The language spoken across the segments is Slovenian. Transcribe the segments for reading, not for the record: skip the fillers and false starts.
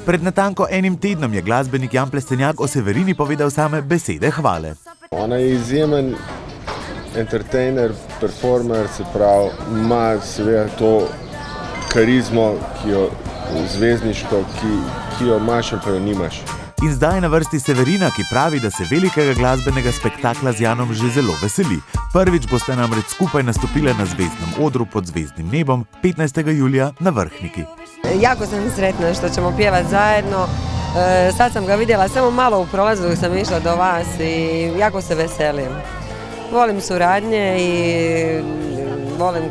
Pred natanko enim tednom je glasbenik Jan Plestenjak o Severini povedal same besede hvale. Ona je izjemen entertainer, performer, se pravi, ima seveda to karizmo, ki jo zvezdniško, ki jo imaš ali pa jo nimaš. In zdaj je na vrsti Severina, ki pravi, da se velikega glasbenega spektakla z Janom že zelo veseli. Prvič boste namreč skupaj nastopile na zvezdnem odru pod zvezdnim nebom 15. julija na Vrhniki. Jako sam sretna što ćemo pjevati zajedno. Sad sam ga vidjela samo malo u prolazu dok sam išla do vas i jako se veselim. Volim suradnje i volim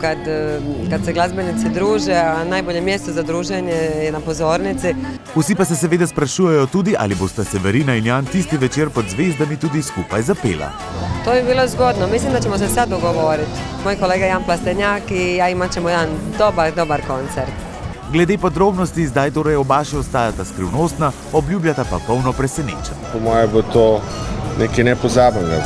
kad se glazbenici druže, a najbolje mjesto za druženje je na pozornici. Vsi pa se seveda sprašujejo tudi, ali bosta Severina in Jan tisti večer pod zvezdami tudi skupaj zapela. To bi bilo zgodno. Mislim da ćemo se sad dogovoriti. Moj kolega Jan Plestenjak i ja imat ćemo jedan dobar koncert. Glede podrobnosti zdaj torej oba še ostajata skrivnostna, obljubljata pa polno presenečenj. Po moje bo to nekaj nepozabnega.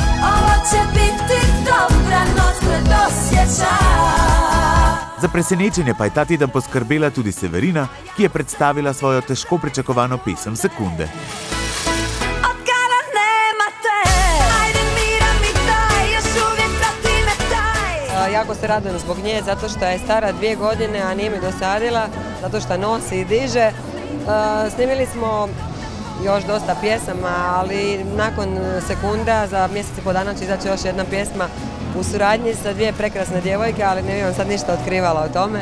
Za presenečenje pa je ta teden poskrbela tudi Severina, ki je predstavila svojo težko pričakovano pesem Sekunde. Jako se radujem zbog nje, zato što je stara 2 godine, a nije mi dosadila, zato što nosi i diže. Snimili smo još dosta pjesama, ali nakon Sekunda za mjesec i po dana će izaći još jedna pjesma u suradnji sa 2 prekrasne djevojke, ali ne bih vam sad ništa otkrivala o tome.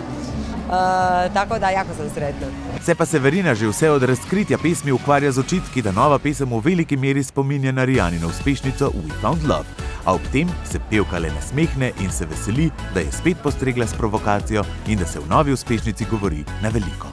Tako da jako sam sretna. Se pa Severina že vse od razkritja pesmi ukvarja z očitki, da nova pesem v veliki meri spominja na Rijanino uspešnico We Found Love. A ob tem se pevka le nasmehne in se veseli, da je spet postregla s provokacijo in da se v novi uspešnici govori na veliko.